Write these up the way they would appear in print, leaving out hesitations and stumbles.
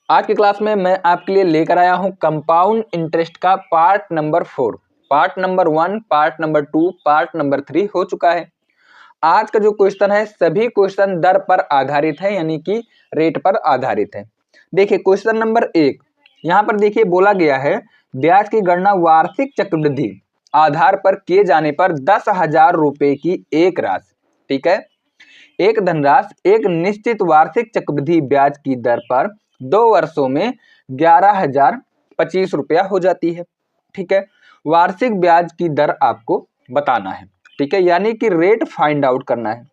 आज की क्लास में मैं आपके लिए लेकर आया हूं कंपाउंड इंटरेस्ट का part number 4। Part number 1, part number 2, part number 3 हो चुका है। आज का जो क्वेश्चन है सभी क्वेश्चन दर पर आधारित है, यानी कि रेट पर आधारित है। देखिए क्वेश्चन नंबर 1, यहाँ पर देखिए बोला गया है ब्याज की गणना वार्षिक चक्रवृद्धि आधार पर किए जाने पर 10,000 रुपए की एक राशि, ठीक है, एक धनराशि एक निश्चित वार्षिक चक्रवृद्धि ब्याज की दर पर 2 वर्षों में 11,025 रुपया हो जाती है। ठीक है, वार्षिक ब्याज की दर आपको बताना है। ठीक है, यानी कि रेट फाइंड आउट करना है।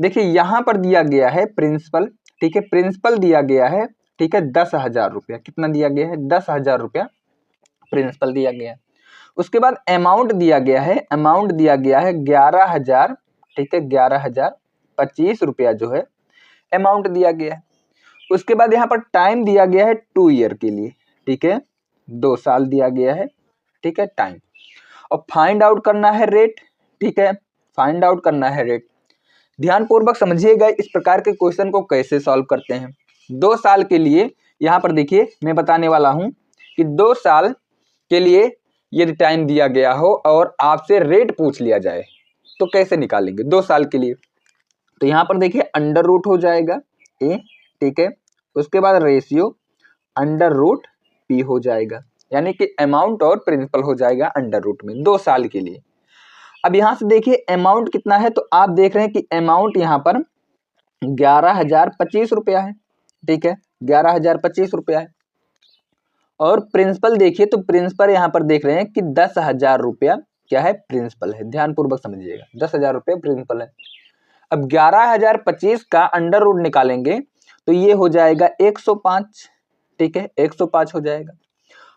देखिए यहां पर दिया गया है प्रिंसिपल, ठीक है, प्रिंसिपल दिया गया है, ठीक है, 10,000 रुपया। कितना दिया गया है? 10,000 रुपया प्रिंसिपल दिया गया है। उसके बाद अमाउंट दिया गया है, अमाउंट दिया गया है 11,000, ठीक है, 11,025 रुपया जो है अमाउंट दिया गया है। उसके बाद यहाँ पर टाइम दिया गया है 2 ईयर के लिए, ठीक है, 2 साल दिया गया है, ठीक है, टाइम। और फाइंड आउट करना है रेट, ठीक है, फाइंड आउट करना है रेट। ध्यानपूर्वक समझिएगा इस प्रकार के क्वेश्चन को कैसे सॉल्व करते हैं। 2 साल के लिए यहाँ पर देखिए मैं बताने वाला हूँ कि 2 साल के लिए यदि टाइम दिया गया हो और आपसे रेट पूछ लिया जाए तो कैसे निकालेंगे 2 साल के लिए। तो यहाँ पर देखिए अंडर रूट हो जाएगा ए, ठीक है, उसके बाद रेशियो अंडर रूट पी हो जाएगा, यानी कि अमाउंट और प्रिंसिपल हो जाएगा अंडर रूट में 2 साल के लिए। अब यहाँ से देखिए अमाउंट कितना है, तो आप देख रहे हैं कि अमाउंट यहाँ पर 11,025 रुपया है, ठीक है, 11,025 रुपया है। और प्रिंसिपल देखिए तो प्रिंसिपल यहाँ पर देख रहे हैं कि 10,000 रुपया क्या है, प्रिंसिपल है। ध्यानपूर्वक समझिएगा 10,000 रुपया प्रिंसिपल है। अब 11,025 का अंडर रूट निकालेंगे तो ये हो जाएगा 105, ठीक है, 105 हो जाएगा।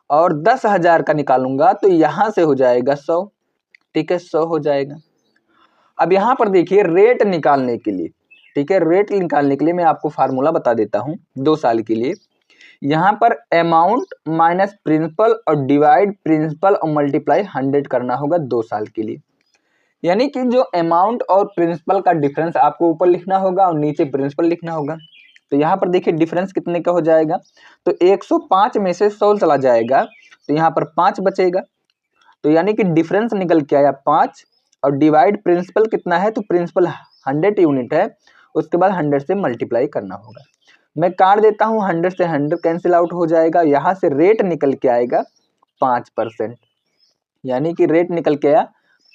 और 10,000 का निकालूंगा तो यहां से हो जाएगा 100, ठीक है, 100 हो जाएगा। अब यहां पर देखिए रेट निकालने के लिए, ठीक है, रेट निकालने के लिए मैं आपको फार्मूला बता देता हूं 2 साल के लिए। यहाँ पर अमाउंट माइनस प्रिंसिपल और डिवाइड प्रिंसिपल और मल्टीप्लाई 100 करना होगा 2 साल के लिए। यानी कि जो अमाउंट और प्रिंसिपल का डिफरेंस आपको ऊपर लिखना होगा और नीचे प्रिंसिपल लिखना होगा। तो यहाँ पर देखिए डिफरेंस कितने का हो जाएगा, तो 105 में से 100 चला जाएगा तो यहाँ पर 5 बचेगा। तो यानी कि डिफरेंस निकल के आया 5। और डिवाइड प्रिंसिपल कितना है, तो प्रिंसिपल 100 यूनिट है, उसके बाद 100 से मल्टीप्लाई करना होगा। मैं काट देता हूँ, 100 से 100 कैंसिल आउट हो जाएगा। यहाँ से रेट निकल के आएगा 5%, यानी कि रेट निकल के आया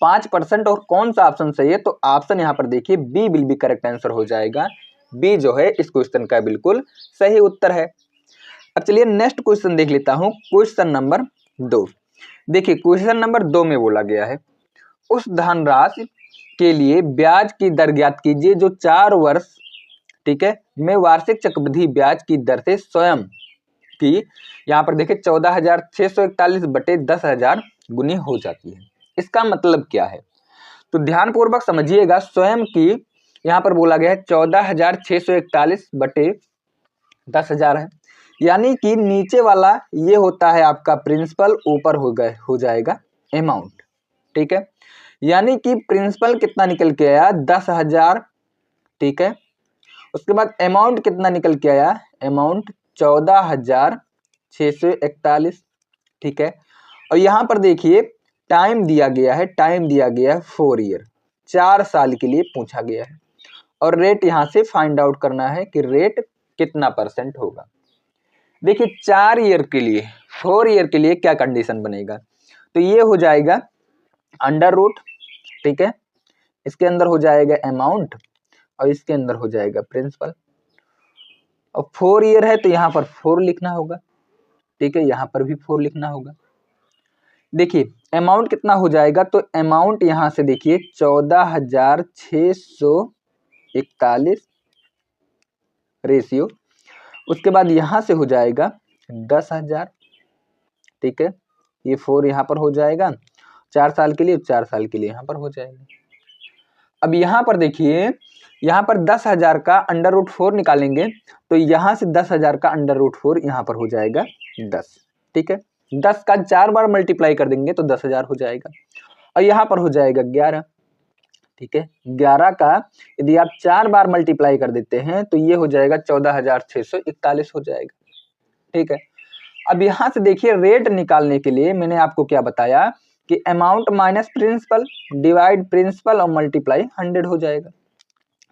5%। और कौन सा ऑप्शन सही है, तो ऑप्शन यहाँ पर देखिए B will be correct answer हो जाएगा। बी जो है इस क्वेश्चन का बिल्कुल सही उत्तर है। अब चलिए नेक्स्ट क्वेश्चन देख लेता हूं, क्वेश्चन नंबर 2। देखिए क्वेश्चन नंबर 2 में बोला गया है उस धनराशि के लिए ब्याज की दर ज्ञात कीजिए जो 4 वर्ष, ठीक है, में वार्षिक चक्रवृद्धि ब्याज की दर से स्वयं की, यहाँ पर देखिए 14,641 बटे 10,000 गुनी हो जाती है। इसका मतलब क्या है, तो ध्यानपूर्वक समझिएगा। स्वयं की यहाँ पर बोला गया है 14,641 बटे 10,000 है, यानी कि नीचे वाला ये होता है आपका प्रिंसिपल, ऊपर हो जाएगा अमाउंट, ठीक है। यानी कि प्रिंसिपल कितना निकल के आया 10,000, ठीक है, उसके बाद अमाउंट कितना निकल के आया, अमाउंट 14,641, ठीक है। और यहाँ पर देखिए टाइम दिया गया है, टाइम दिया गया है 4 ईयर, 4 साल के लिए पूछा गया है। और रेट यहाँ से फाइंड आउट करना है कि रेट कितना परसेंट होगा। देखिए 4 ईयर के लिए, 4 ईयर के लिए क्या कंडीशन बनेगा, तो ये हो जाएगा अंडर रूट, ठीक है, इसके अंदर हो जाएगा अमाउंट और इसके अंदर हो जाएगा प्रिंसिपल। और 4 ईयर है तो यहाँ पर 4 लिखना होगा, ठीक है, यहाँ पर भी 4 लिखना होगा। देखिए अमाउंट कितना हो जाएगा, तो अमाउंट यहाँ से देखिए 14,641 रेशियो, उसके बाद यहाँ से हो जाएगा 10,000, ठीक है, ये 4 यहाँ पर हो जाएगा 4 साल के लिए, 4 साल के लिए यहाँ पर हो जाएगा। अब यहाँ पर देखिए यहाँ पर 10,000 का अंडर रूट 4 निकालेंगे तो यहाँ से 10,000 का अंडर रूट 4 यहाँ पर हो जाएगा 10, ठीक है, 10 का 4 बार मल्टीप्लाई कर देंगे तो 10,000 हो जाएगा। और यहाँ पर हो जाएगा 11, ठीक है, 11 का यदि आप 4 बार मल्टीप्लाई कर देते हैं तो ये हो जाएगा 14,641 हो जाएगा। ठीक है। अब यहाँ से देखिए रेट निकालने के लिए मैंने आपको क्या बताया कि amount minus principal divide principal और मल्टीप्लाई 100 हो जाएगा।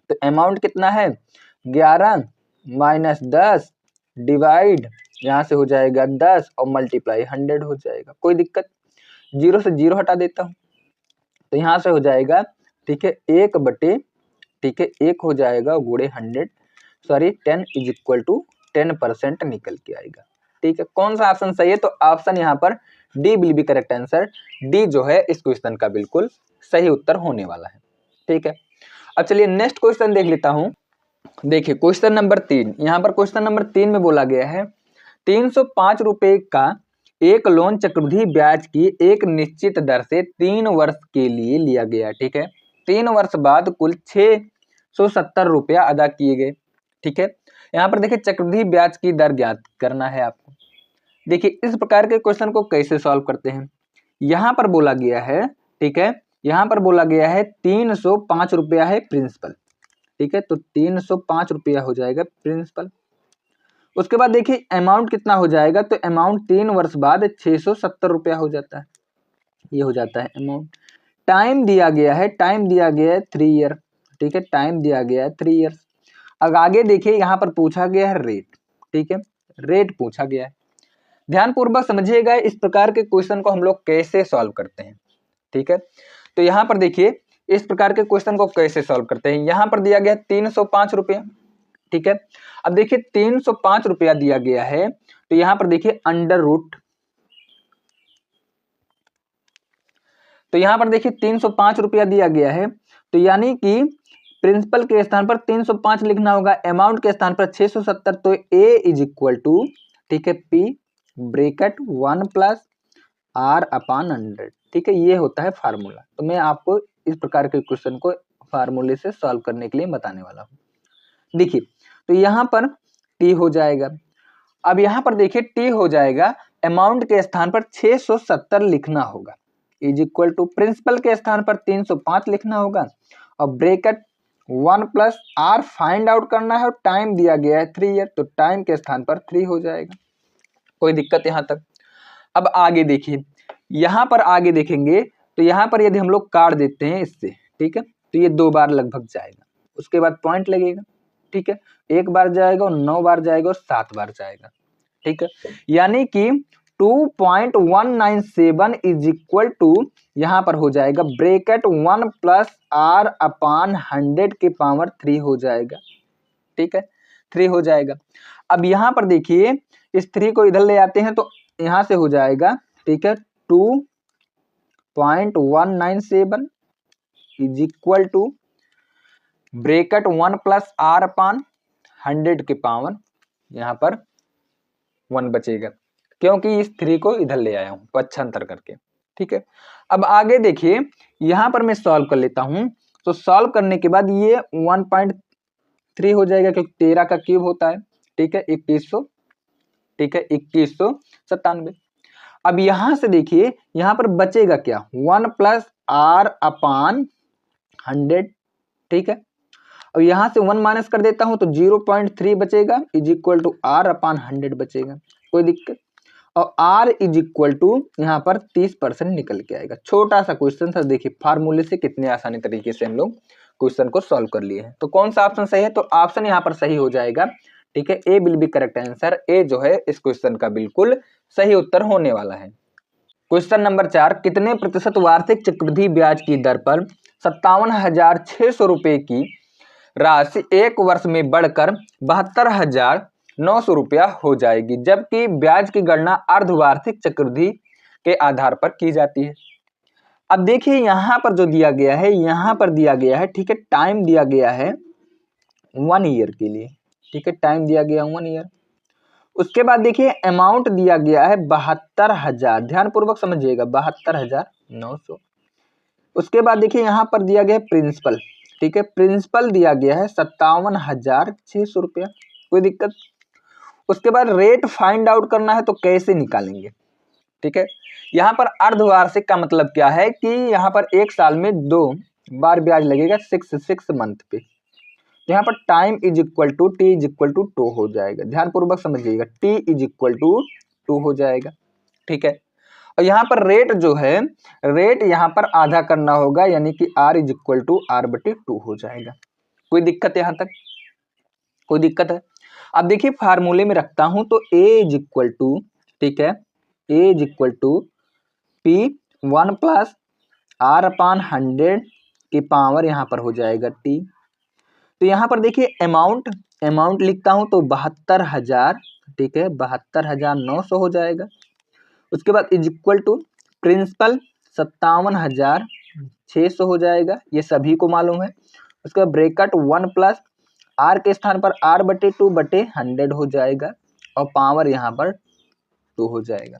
तो अमाउंट कितना है 11 माइनस 10 डिवाइड यहाँ से हो जाएगा 10 और मल्टीप्लाई 100 हो जाएगा। कोई दिक्कत, जीरो से जीरो हटा देता हूँ तो यहाँ से हो जाएगा, ठीक है, 1/, ठीक है, 1 हो जाएगा गुणे 100, सॉरी 10 इज इक्वल टू 10% निकल के आएगा। ठीक है, कौन सा ऑप्शन सही है? तो ऑप्शन यहाँ पर D will be correct answer. D जो है इस क्वेश्चन का बिल्कुल सही उत्तर होने वाला है। ठीक है, अब चलिए नेक्स्ट क्वेश्चन देख लेता हूं। देखिए क्वेश्चन नंबर 3, यहाँ पर क्वेश्चन नंबर 3 में बोला गया है 305 रुपए का एक लोन चक्रवृद्धि ब्याज की एक निश्चित दर से 3 वर्ष के लिए लिया गया। ठीक है, 3 वर्ष बाद कुल 670 रुपया अदा किए गए। ठीक है, यहाँ पर देखिए चक्रवृद्धि ब्याज की दर ज्ञात करना है आपको। देखिए इस प्रकार के क्वेश्चन को कैसे सॉल्व करते हैं। यहाँ पर बोला गया है, ठीक है, यहाँ पर बोला गया है 305 रुपया है प्रिंसिपल। ठीक है, तो 305 रुपया हो जाएगा प्रिंसिपल। उसके बाद देखिए अमाउंट कितना हो जाएगा, तो अमाउंट 3 वर्ष बाद 670 रुपया हो जाता है, ये हो जाता है अमाउंट। टाइम दिया गया है, टाइम दिया गया है 3 ईयर। ठीक है, टाइम दिया गया है 3 ईयर्स। अब आगे देखिए यहाँ पर पूछा गया है रेट। ठीक है, रेट पूछा गया है, ध्यानपूर्वक समझिएगा इस प्रकार के क्वेश्चन को हम लोग कैसे सॉल्व करते हैं। ठीक है, तो यहाँ पर देखिए इस प्रकार के क्वेश्चन को कैसे सॉल्व करते हैं। यहाँ पर दिया गया 305 रुपया। ठीक है, अब देखिए 305 रुपया दिया गया है, तो यहाँ पर देखिए अंडर रूट, तो यहाँ पर देखिए 305 रुपया दिया गया है, तो यानी कि प्रिंसिपल के स्थान पर 305 लिखना होगा, अमाउंट के स्थान पर 670, तो ए इज इक्वल टू, ठीक है, P bracket 1 plus R upon 100। ठीक है, ये होता है फार्मूला। तो मैं आपको इस प्रकार के क्वेश्चन को फार्मूले से सॉल्व करने के लिए बताने वाला हूँ। देखिए तो यहाँ पर टी हो जाएगा। अब यहाँ पर देखिए टी हो जाएगा, अमाउंट के स्थान पर 670 लिखना होगा, इज इक्वल टू प्रिंसिपल के स्थान पर 305 लिखना होगा और bracket 1 plus R find out करना है और टाइम दिया गया है 3 ईयर, तो टाइम के स्थान पर 3 हो जाएगा। कोई दिक्कत यहाँ तक? अब आगे देखिए, यहाँ पर आगे देखेंगे तो यहाँ पर यदि हम लोग काट देते हैं इससे, ठीक है, तो ये 2 बार लगभग जाएगा, उसके बाद पॉइंट लगेगा। ठीक है, 1 बार जाएगा और 9 बार जाएगा और 7 बार जाएगा। ठीक है, यानी कि 2.197 इज इक्वल टू यहाँ पर हो जाएगा ब्रैकेट 1 प्लस आर अपान 100 के पावर 3 हो जाएगा। ठीक है, 3 हो जाएगा। अब यहाँ पर देखिए इस 3 को इधर ले आते हैं तो यहाँ से हो जाएगा, ठीक है, 2.197 is equal to bracket 1 plus R upon 100 के पावर, यहाँ पर 1 बचेगा क्योंकि इस 3 को इधर ले आया हूँ पक्षांतर करके। ठीक है, अब आगे देखिए यहाँ पर मैं सॉल्व कर लेता हूँ, तो सॉल्व करने के बाद ये 1.3 हो जाएगा क्योंकि 13 का क्यूब होता है। ठीक है, 2100, ठीक है, 2197। अब यहाँ से देखिए यहाँ पर बचेगा क्या, 1 प्लस आर अपान 100। ठीक है, अब यहाँ से 1 माइनस कर देता हूँ तो 0.3 बचेगा is equal to are upon 100 बचेगा। कोई दिक्कत? और आर इज इक्वल टू यहाँ पर 30% निकल के आएगा। छोटा सा क्वेश्चन था, देखिए फार्मूले से कितने आसानी तरीके से हम लोग क्वेश्चन को सॉल्व कर लिए हैं। तो कौन सा ऑप्शन सही है? तो ऑप्शन यहाँ पर सही हो जाएगा। ठीक है, ए will be correct answer. A जो है इस क्वेश्चन का बिल्कुल सही उत्तर होने वाला है। क्वेश्चन नंबर 4, कितने प्रतिशत वार्षिक चक्रवृद्धि ब्याज की दर पर 57,600 रुपए की राशि 1 वर्ष में बढ़कर 72,900 रुपया हो जाएगी, जबकि ब्याज की गणना अर्धवार्षिक चक्रवृद्धि के आधार पर की जाती है। अब देखिए यहाँ पर जो दिया गया है, यहाँ पर दिया गया है, ठीक है, टाइम दिया गया है 1 ईयर के लिए। ठीक है, टाइम दिया गया 1 ईयर। उसके बाद देखिए अमाउंट दिया गया है 72,000, ध्यानपूर्वक समझिएगा, 72,900। उसके बाद देखिए यहाँ पर दिया गया है प्रिंसिपल। ठीक है, प्रिंसिपल दिया गया है 57,600 रुपया। कोई दिक्कत? उसके बाद रेट फाइंड आउट करना है तो कैसे निकालेंगे? ठीक है, यहाँ पर अर्धवार्षिक का मतलब क्या है कि यहाँ पर 1 साल में 2 बार ब्याज लगेगा 6 मंथ पे। तो यहाँ पर time is equal to T is equal to 2 हो जाएगा। ध्यानपूर्वक समझिएगा, टी इज इक्वल टू 2 हो जाएगा, ठीक है। और यहाँ पर रेट जो है, रेट यहाँ पर आधा करना होगा, यानी कि R is equal to R बटे 2 हो जाएगा। कोई दिक्कत यहाँ तक? कोई दिक्कत है? अब देखिए फार्मूले में रखता हूं तो ए इज इक्वल टू, ठीक है, A is equal to P 1 plus R upon 100 की पावर यहाँ पर हो जाएगा टी। तो यहाँ पर देखिए अमाउंट लिखता हूं तो 72,000, ठीक है, 72,900 हो जाएगा। उसके बाद इज इक्वल टू प्रिंसिपल 57,600 हो जाएगा, ये सभी को मालूम है। उसके बाद ब्रैकेट 1 प्लस आर के स्थान पर आर बटे 2 बटे 100 हो जाएगा और पावर यहाँ पर 2 हो जाएगा।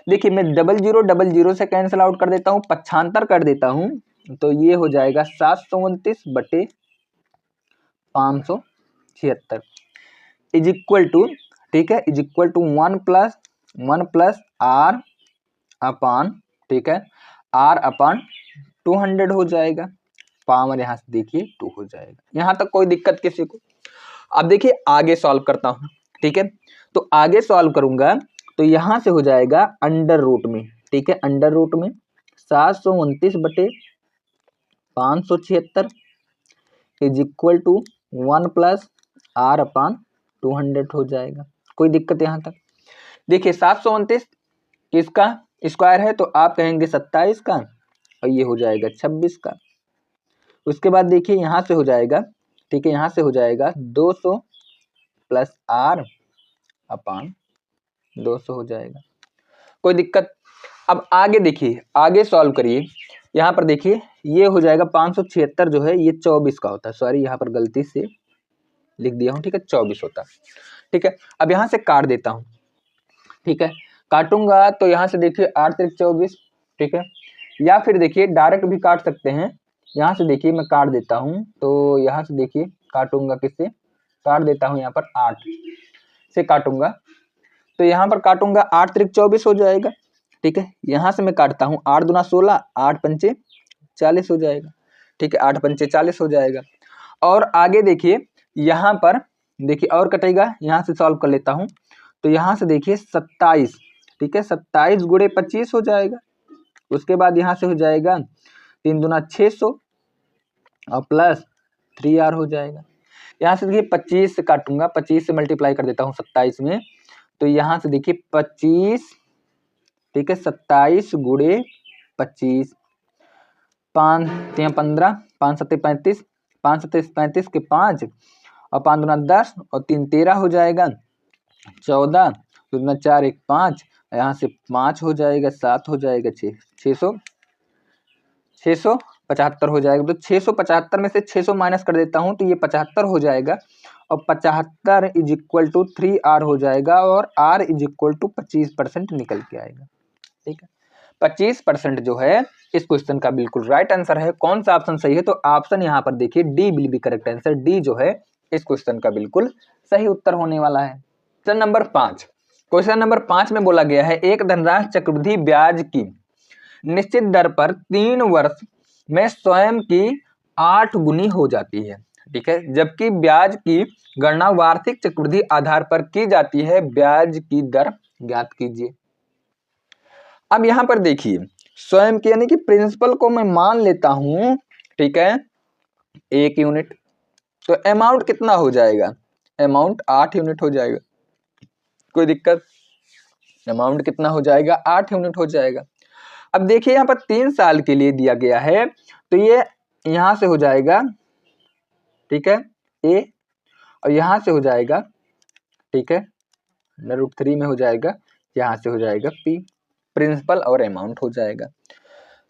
देखिए मैं 0000 से कैंसिल आउट कर देता हूँ, पक्षांतर कर देता हूँ, तो ये हो जाएगा 729 बटे 576 इज इक्वल टू, ठीक है, is equal to 1 plus R upon, ठीक है, आर अपान 200 हो जाएगा। पावर यहाँ से देखिए 2 हो जाएगा। यहाँ तक कोई दिक्कत किसी को? अब देखिए आगे सॉल्व करता हूँ, ठीक है। तो आगे सॉल्व करूंगा तो यहाँ से हो जाएगा अंडर रूट में, ठीक है, अंडर रूट में 729 बटे 576 is equal to 1 plus R upon 200 हो जाएगा। कोई दिक्कत यहाँ तक? देखिए 729 किसका स्क्वायर है, तो आप कहेंगे 27 का, और ये हो जाएगा 26 का। उसके बाद देखिए यहाँ से हो जाएगा, ठीक है, यहाँ से हो जाएगा 200 प्लस आर अपान 200 हो जाएगा। कोई दिक्कत? अब आगे देखिए, आगे सॉल्व करिए। यहाँ पर देखिए ये हो जाएगा 576 जो है ये 24 का होता है, सॉरी यहाँ पर गलती से लिख दिया हूँ, ठीक है, 24 होता है, ठीक है। अब यहाँ से काट देता हूँ, ठीक है, काटूंगा तो यहाँ से देखिए 8 त्रिक 24, ठीक है, या फिर देखिए डायरेक्ट भी काट सकते हैं। यहाँ से देखिए मैं काट देता हूँ, तो यहाँ से देखिए काटूंगा, किससे काट देता हूँ, यहाँ पर 8 से काटूंगा, तो यहाँ पर काटूंगा 8 त्रिक 24 हो जाएगा, ठीक है। यहाँ से मैं काटता हूँ 8 दूना 16, 8 पंचे 40 हो जाएगा, ठीक है, 8 पंचे 40 हो जाएगा। और आगे देखिए यहाँ पर देखिए और कटेगा, यहाँ से सॉल्व कर लेता हूँ, तो यहाँ से देखिए 27, ठीक है, 27 गुणे 25 हो जाएगा। उसके बाद यहाँ से हो जाएगा 3 दूना 600 और प्लस 3r हो जाएगा। यहाँ से देखिए 25 से काटूंगा, 25 से मल्टीप्लाई कर देता हूँ 27 में, तो यहाँ से देखिए 25, ठीक है, 27 गुणे 25, 5 3 15, 5 7 35, 5 7 35 के 5 और 5 दूना 10 और 3 13 हो जाएगा, 14 दूना 4 1 5, यहाँ से 5 हो जाएगा, 7 हो जाएगा, 675 हो जाएगा। तो 675 में से 600 माइनस कर देता हूँ तो ये 75 हो जाएगा, और 75 इज इक्वल टू 3r हो जाएगा, और r इज इक्वल टू 25% निकल के आएगा, ठीक है। 25% जो है इस क्वेश्चन का बिल्कुल राइट आंसर है। कौन सा ऑप्शन सही है, तो ऑप्शन यहाँ पर देखिए D will be correct answer. D जो है इस क्वेश्चन का बिल्कुल सही उत्तर होने वाला है। क्वेश्चन नंबर 5, क्वेश्चन नंबर 5 में बोला गया है एक धनराशि चक्रवृद्धि ब्याज की निश्चित दर पर 3 वर्ष में स्वयं की 8 गुनी हो जाती है, ठीक है, जबकि ब्याज की गणना वार्षिक चक्रवृद्धि आधार पर की जाती है। ब्याज की दर ज्ञात कीजिए। अब यहाँ पर देखिए स्वयं की यानी कि प्रिंसिपल को मैं मान लेता हूं, ठीक है, 1 यूनिट, तो अमाउंट कितना हो जाएगा, अमाउंट 8 यूनिट हो जाएगा। कोई दिक्कत? अमाउंट कितना हो जाएगा, 8 यूनिट हो जाएगा। अब देखिए यहाँ पर 3 साल के लिए दिया गया है, तो ये यहाँ से हो जाएगा, ठीक है, ए, और यहाँ से हो जाएगा, ठीक है, √3 में हो जाएगा, यहाँ से हो जाएगा पी, प्रिंसिपल और अमाउंट हो जाएगा।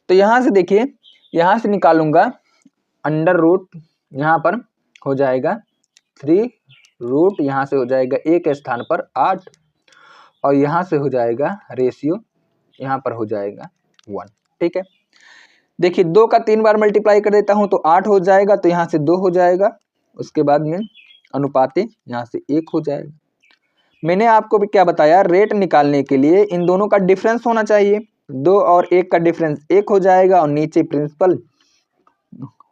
तो यहाँ से देखिए, यहाँ से निकालूंगा अंडर रूट, यहाँ पर हो जाएगा 3 रूट, यहाँ से हो जाएगा ए के स्थान पर 8, और यहाँ से हो जाएगा रेशियो, यहाँ पर हो जाएगा 1, ठीक है। देखिए 2 का 3 बार मल्टीप्लाई कर देता हूँ तो 8 हो जाएगा, तो यहाँ से 2 हो जाएगा, उसके बाद में अनुपाते यहाँ से 1 हो जाएगा। मैंने आपको भी क्या बताया, रेट निकालने के लिए इन दोनों का डिफरेंस होना चाहिए, 2 और 1 का डिफरेंस 1 हो जाएगा, और नीचे प्रिंसिपल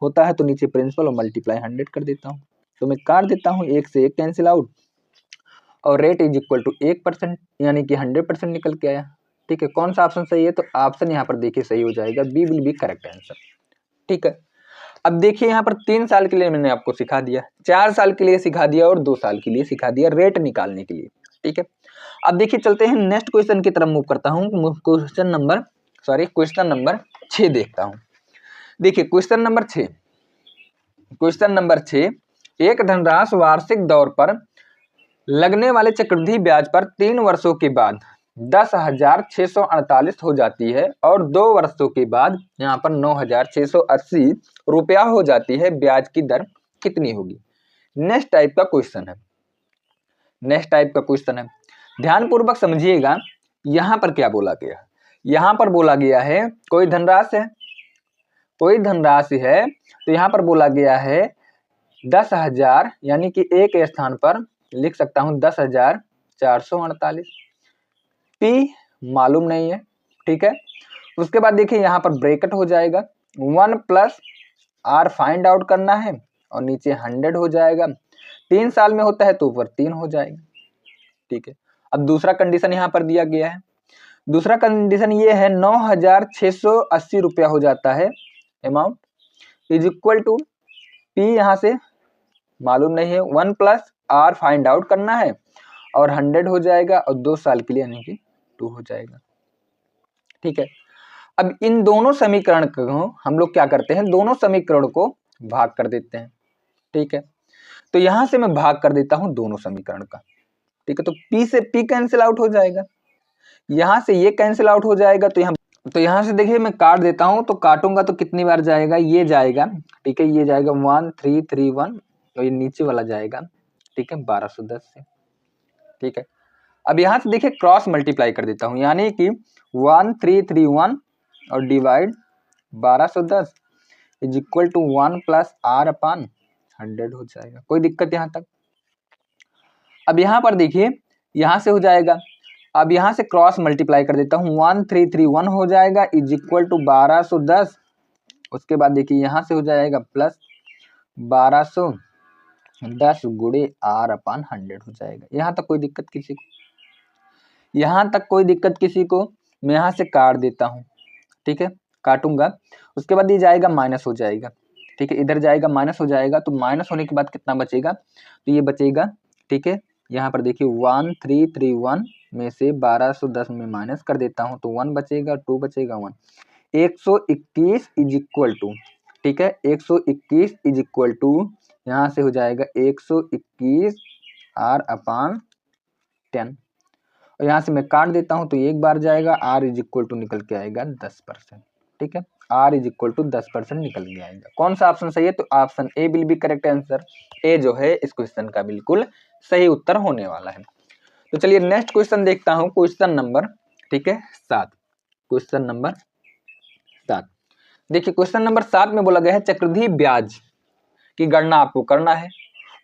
होता है तो नीचे प्रिंसिपल और मल्टीप्लाई 100 कर देता हूँ, तो मैं काट देता हूँ, 1 से 1 कैंसिल आउट, और रेट इज इक्वल टू 1%, यानी कि 100% निकल के आया। ठीक है, कौन सा ऑप्शन सही है? तो ऑप्शन यहाँ पर देखिए सही हो जाएगा, B will be correct answer. ठीक है, अब देखिए यहाँ पर 3 साल के लिए मैंने आपको सिखा दिया, 4 साल के लिए सिखा दिया और 2 साल के लिए सिखा दिया रेट निकालने के लिए। ठीक है, अब देखिए चलते हैं नेक्स्ट क्वेश्चन की तरफ मूव करता हूँ। क्वेश्चन नंबर 6 देखता हूँ। देखिए क्वेश्चन नंबर 6, एक धनराशि वार्षिक दौर पर लगने वाले चक्रवृद्धि ब्याज पर 3 वर्षों के बाद 10,648 हो जाती है और 2 वर्षों के बाद यहाँ पर 9,680 रुपया हो जाती है, ब्याज की दर कितनी होगी? नेक्स्ट टाइप का क्वेश्चन है, ध्यान पूर्वक समझिएगा। यहाँ पर क्या बोला गया? यहाँ पर बोला गया है कोई धनराशि है, तो यहाँ पर बोला गया है 10,000, यानी कि एक स्थान पर लिख सकता हूँ 10,448। पी मालूम नहीं है। ठीक है, उसके बाद देखिए यहाँ पर ब्रैकेट हो जाएगा, 1 प्लस आर फाइंड आउट करना है और नीचे 100 हो जाएगा। 3 साल में होता है तो ऊपर 3 हो जाएगा। ठीक है, अब दूसरा कंडीशन यहाँ पर दिया गया है। दूसरा कंडीशन ये है 9,680 रुपया हो जाता है amount, is equal to P यहाँ से मालूम नहीं है, 1 प्लस आर फाइंड आउट करना है और 100 हो जाएगा और 2 साल के लिए यानी कि 2 हो जाएगा। ठीक है, अब इन दोनों समीकरण को हम लोग क्या करते हैं, दोनों समीकरण को भाग कर देते हैं। ठीक है, तो यहां से मैं भाग कर देता हूं दोनों समीकरण का। ठीक है, तो P से P कैंसिल आउट हो जाएगा, यहां से ये कैंसिल आउट हो जाएगा, तो यहां से देखिए मैं काट देता हूं, तो काटूंगा तो कितनी बार जाएगा, ये जाएगा। ठीक है, ये जाएगा 1331, तो ये नीचे वाला जाएगा। ठीक है, 1210 से। ठीक है, अब यहां से देखिए क्रॉस मल्टीप्लाई कर देता हूं, यानी कि 1331 और divide 1210 is equal to 1 plus R upon 100 हो जाएगा। कोई दिक्कत यहां तक? अब यहां पर देखिए यहां से हो जाएगा, अब यहां से क्रॉस मल्टीप्लाई कर देता हूं, 1331 हो जाएगा इज इक्वल टू 1210। उसके बाद देखिए यहां से हो जाएगा प्लस 1210 गुणे आर अपान 100 हो जाएगा। यहां तक कोई दिक्कत किसी को? यहां तक कोई दिक्कत किसी को? मैं यहां से काट देता हूं। ठीक है, काटूंगा, उसके बाद ये जाएगा माइनस हो जाएगा। ठीक है, इधर जाएगा माइनस हो जाएगा, तो माइनस होने के बाद कितना बचेगा? तो ये बचेगा। ठीक है, यहाँ पर देखिए 1331 में से 1210 में माइनस कर देता हूँ, तो 1 बचेगा, 2 बचेगा, 1, 121 इज इक्वल टू, ठीक है, 121 इज इक्वल टू यहाँ से हो जाएगा 121 आर अपान 10, और यहाँ से मैं काट देता हूँ, तो एक बार जाएगा, आर इज इक्वल टू निकल के आएगा 10%। ठीक है, आर इज इक्वल टू 10% निकल के आएगा। कौन सा ऑप्शन सही है? तो option A will be correct answer. A जो है इस क्वेश्चन का बिल्कुल सही उत्तर होने वाला है। तो चलिए नेक्स्ट क्वेश्चन देखता हूं, क्वेश्चन नंबर, ठीक है, 7। क्वेश्चन नंबर 7 देखिए, क्वेश्चन नंबर 7 में बोला गया है चक्रवृद्धि ब्याज की गणना आपको करना है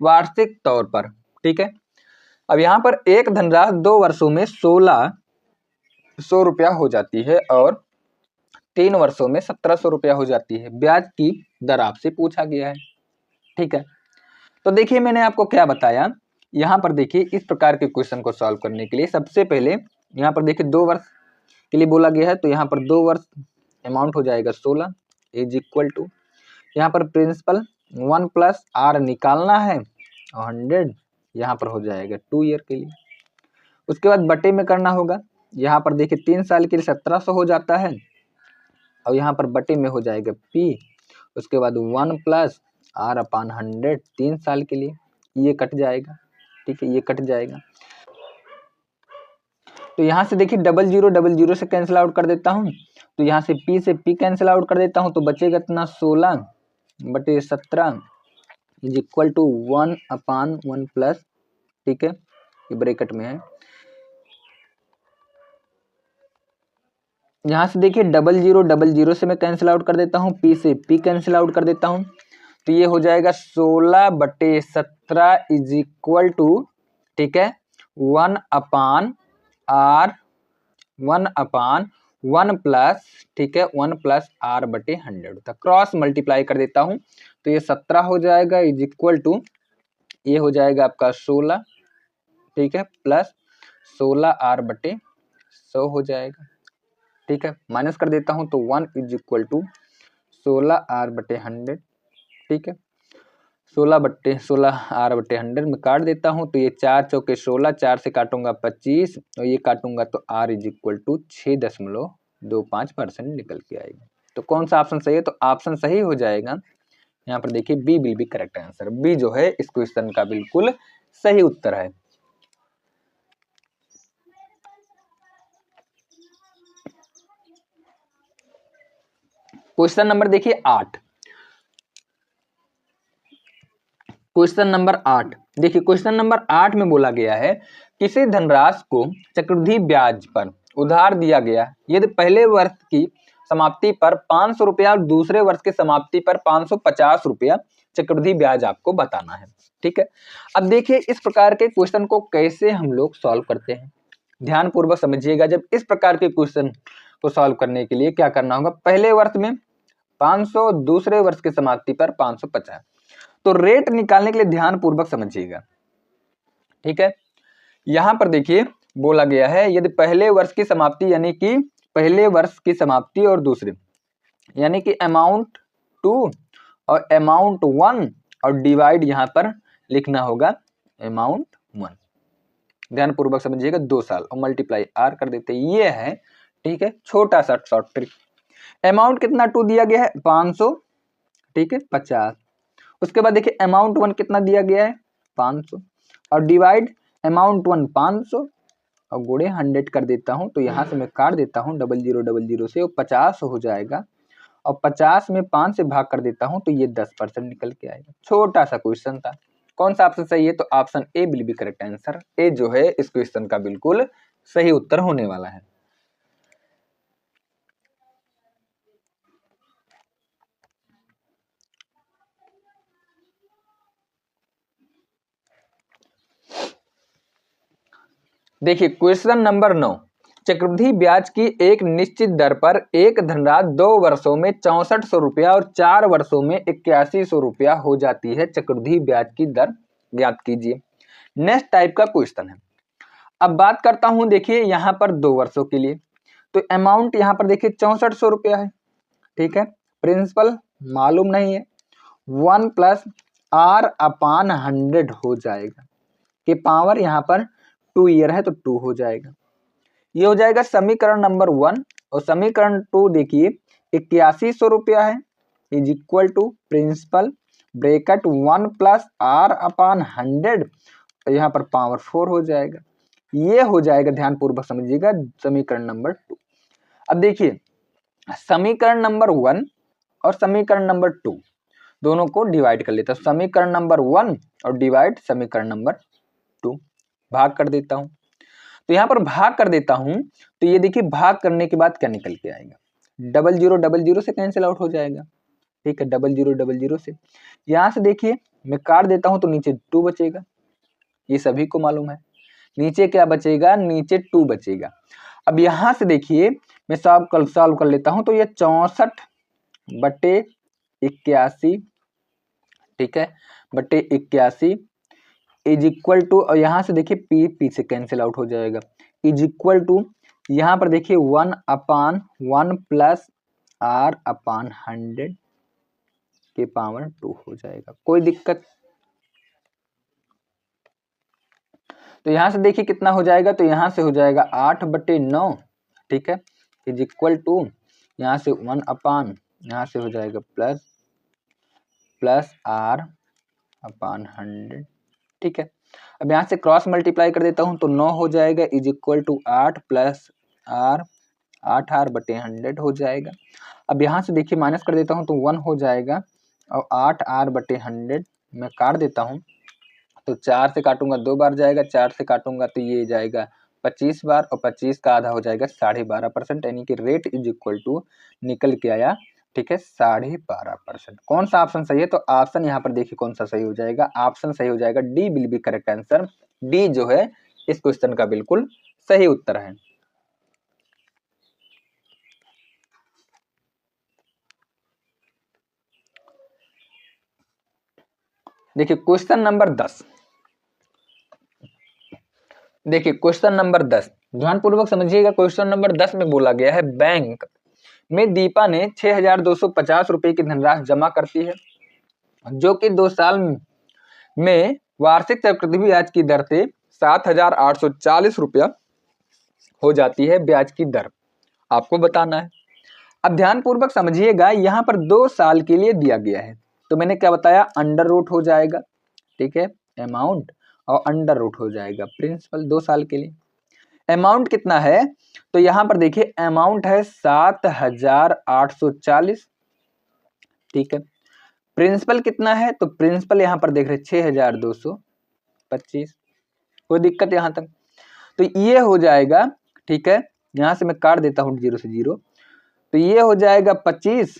वार्षिक तौर पर। ठीक है, अब यहाँ पर एक धनराशि 2 वर्षों में 1600 रुपया हो जाती है और 3 वर्षों में 1700 रुपया हो जाती है। ब्याज की दर आपसे पूछा गया है। ठीक है, तो देखिए मैंने आपको क्या बताया, यहाँ पर देखिए इस प्रकार के क्वेश्चन को सॉल्व करने के लिए सबसे पहले यहाँ पर देखिए 2 वर्ष के लिए बोला गया है, तो यहाँ पर 2 वर्ष अमाउंट हो जाएगा 16 इज इक्वल टू, यहाँ पर प्रिंसिपल 1 प्लस आर निकालना है और 100 यहाँ पर हो जाएगा 2 ईयर के लिए। उसके बाद बटे में करना होगा, यहाँ पर देखिए 3 साल के लिए 1700 हो जाता है और यहाँ पर बटे में हो जाएगा पी, उसके बाद 1 प्लस आर अपान 100 3 साल के लिए, ये कट जाएगा। ठीक है, ये कट जाएगा, तो यहाँ से देखिए 00 से कैंसिल आउट कर देता हूँ, तो यहाँ से P कैंसिल आउट कर देता हूँ, तो बचेगा इतना 16 बटे 17 is equal to 1 upon 1 plus, ठीक है, ये ब्रैकेट में है। यहाँ से देखिए 00 से मैं कैंसिल आउट कर देता हूँ, P से P कैंसिल आउट कर देता हूँ, तो ये हो जाएगा 16 बटे 17 इज इक्वल टू, ठीक है, 1 अपान आर 1 अपान 1 प्लस, ठीक है, 1 प्लस आर बटे 100 होता है। क्रॉस मल्टीप्लाई कर देता हूँ, तो ये 17 हो जाएगा इज इक्वल टू ये हो जाएगा आपका 16, ठीक है, प्लस 16r/100 हो जाएगा, ठीक है। माइनस कर देता हूं तो 1 इज इक्वल टू 16r/100, ठीक है। 16r/100 में काट देता हूं तो ये 4 चौके 16, 4 से काटूंगा 25 और ये काटूंगा तो r इज इक्वल टू 6.25% निकल के आएगा। तो कौन सा ऑप्शन सही है? तो ऑप्शन सही हो जाएगा यहाँ पर देखिए B will be correct answer. B जो है इस क्वेश्चन का बिल्कुल सही उत्तर है। क्वेश्चन नंबर देखिए 8। क्वेश्चन नंबर 8 देखिए, क्वेश्चन नंबर 8 में बोला गया है किसी धनराशि को चक्रवृद्धि ब्याज पर उधार दिया गया यदि पहले वर्ष की समाप्ति पर 500 रुपया और दूसरे वर्ष की समाप्ति पर 550 रुपया चक्रवृद्धि ब्याज आपको बताना है, ठीक है। अब देखिए इस प्रकार के क्वेश्चन को कैसे हम लोग सॉल्व करते हैं, ध्यान पूर्वक समझिएगा। जब इस प्रकार के क्वेश्चन को सॉल्व करने के लिए क्या करना होगा, पहले वर्ष में 500, दूसरे वर्ष की समाप्ति पर 550, तो रेट निकालने के लिए ध्यान पूर्वक समझिएगा, ठीक है। यहां पर देखिए बोला गया है यदि पहले वर्ष की समाप्ति यानी कि पहले वर्ष की समाप्ति और दूसरे यानी कि अमाउंट 2 और अमाउंट 1 और डिवाइड यहां पर लिखना होगा अमाउंट 1। ध्यान पूर्वक समझिएगा, 2 साल और मल्टीप्लाई आर कर देते, ये है, ठीक है, छोटा सा शॉर्ट ट्रिक। अमाउंट कितना 2 दिया गया है 500, ठीक है, 50। उसके बाद देखिए अमाउंट 1 कितना दिया गया है 500 और डिवाइड अमाउंट 1 500 और गुणे 100 कर देता हूं तो यहां से मैं काट देता हूं 0000 से, वो 50 हो जाएगा और 50 में 5 से भाग कर देता हूं तो ये 10% निकल के आएगा। छोटा सा क्वेश्चन था। कौन सा ऑप्शन सही है? तो option A will be correct answer. A जो है इस क्वेश्चन का बिल्कुल सही उत्तर होने वाला है। देखिए क्वेश्चन नंबर 9, चक्रवृद्धि ब्याज की एक निश्चित दर पर एक धनराशि 2 वर्षों में 6400 रुपया और 4 वर्षों में 8100 रुपया हो जाती है। चक्रवृद्धि ब्याज की दर ज्ञात कीजिए। नेक्स्ट टाइप का क्वेश्चन है। अब बात करता हूं देखिए यहां पर 2 वर्षों के लिए, तो अमाउंट यहां पर देखिए 6400 रुपया है, ठीक है। प्रिंसिपल मालूम नहीं है, 1 प्लस r/100 हो जाएगा कि पावर यहां पर 2 ईयर है तो 2 हो जाएगा। ये हो जाएगा समीकरण नंबर 1 और समीकरण 2 देखिए 8100 रुपया है is equal to principal bracket 1 plus r/100 यहाँ पर पावर 4 हो जाएगा। ये हो जाएगा, ध्यान पूर्वक समझिएगा, समीकरण नंबर 2। अब देखिए समीकरण नंबर 1 और समीकरण नंबर 2 दोनों को डिवाइड कर लेता हूं। समीकरण नंबर 1 और डिवाइड समीकरण नंबर 2, भाग कर देता हूं। तो यहां पर भाग कर देता हूं तो ये देखिए भाग करने के बाद क्या निकल के आएगा, 0000 से कैंसिल आउट हो जाएगा, ठीक है, 0000 से। यहां से देखिए मैं काट देता हूं तो नीचे 2 बचेगा, ये सभी को मालूम है। नीचे क्या बचेगा, नीचे 2 बचेगा। अब यहां से देखिए मैं सॉल्व कर लेता हूं तो ये 64/81, ठीक है, बटे 81 इज इक्वल टू, और यहां से देखिए पी से कैंसिल आउट हो जाएगा, इज इक्वल टू यहां पर देखिए 1/1 प्लस r/100 के पावर 2 हो जाएगा। कोई दिक्कत? तो यहां से देखिए कितना हो जाएगा, तो यहां से हो जाएगा 8/9, ठीक है, इज इक्वल टू यहां से 1/, यहां से हो जाएगा प्लस r/100, ठीक है। अब यहां से क्रॉस मल्टीप्लाई कर देता हूं तो 9 हो जाएगा is equal to 8 plus r, 8r/100 हो जाएगा। अब यहां से देखिए माइनस कर देता हूं तो 1 हो जाएगा और 8r/100 मैं काट देता हूं तो 4 से काटूंगा 2 बार जाएगा, 4 से काटूंगा तो ये जाएगा 25 बार और 25 का आधा हो जाएगा 12.5%, यानी कि रेट इज इक्वल टू निकल के आया, ठीक है, 12.5%। कौन सा ऑप्शन सही है? तो ऑप्शन यहाँ पर देखिए कौन सा सही हो जाएगा, ऑप्शन सही हो जाएगा D will be correct answer. D जो है इस क्वेश्चन का बिल्कुल सही उत्तर है। देखिए क्वेश्चन नंबर 10, देखिए क्वेश्चन नंबर 10 ध्यानपूर्वक समझिएगा। क्वेश्चन नंबर 10 में बोला गया है बैंक में दीपा ने 6,250 रुपए की धनराशि जमा करती है, जो कि 2 साल में वार्षिक चक्रवृद्धि ब्याज की दर से 7,840 रुपया हो जाती है। ब्याज की दर आपको बताना है। अब ध्यानपूर्वक समझिएगा, यहाँ पर 2 साल के लिए दिया गया है, तो मैंने क्या बताया, अंडर रूट हो जाएगा, ठीक है, अमाउंट और अंडर रूट हो जाएगा प्रिंसिपल 2 साल के लिए। अमाउंट कितना है, तो यहां पर देखिए अमाउंट है 7,840, ठीक है। प्रिंसिपल कितना है, तो प्रिंसिपल यहां पर देख रहे 6,225, कोई दिक्कत यहां तक, तो ये हो जाएगा, ठीक है। यहां से मैं काट देता हूं 0 से 0, तो ये हो जाएगा 25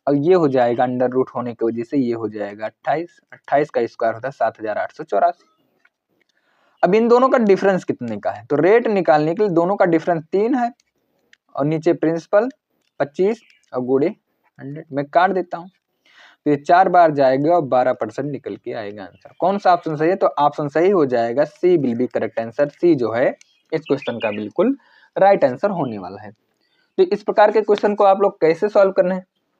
और ये हो जाएगा अंडर रूट होने की वजह से ये हो जाएगा 28, 28 का स्क्वायर होता है 7,884। अब इन दोनों का डिफरेंस कितने का है, तो रेट निकालने के लिए दोनों का डिफरेंस 3 है और नीचे प्रिंसिपल 25 और गुणे 100, मैं काट देता हूं, तो ये 4 बार जाएगा और 12% निकल के आएगा आंसर। कौन सा ऑप्शन सही है, तो ऑप्शन सही हो जाएगा सी विल बी करेक्ट आंसर। सी जो है इस क्वेश्चन का बिल्कुल राइट आंसर होने वाला है। तो इस प्रकार के क्वेश्चन को आप लोग कैसे सॉल्व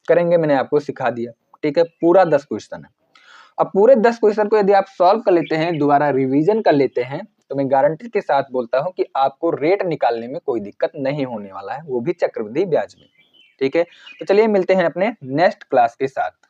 करेंगे मैंने आपको सिखा दिया, ठीक है। पूरा 10 क्वेश्चन है। अब पूरे 10 क्वेश्चन को यदि आप सॉल्व कर लेते हैं, दोबारा रिवीजन कर लेते हैं, तो मैं गारंटी के साथ बोलता हूं कि आपको रेट निकालने में कोई दिक्कत नहीं होने वाला है, वो भी चक्रवृद्धि ब्याज में, ठीक है। तो चलिए मिलते हैं अपने नेक्स्ट क्लास के साथ।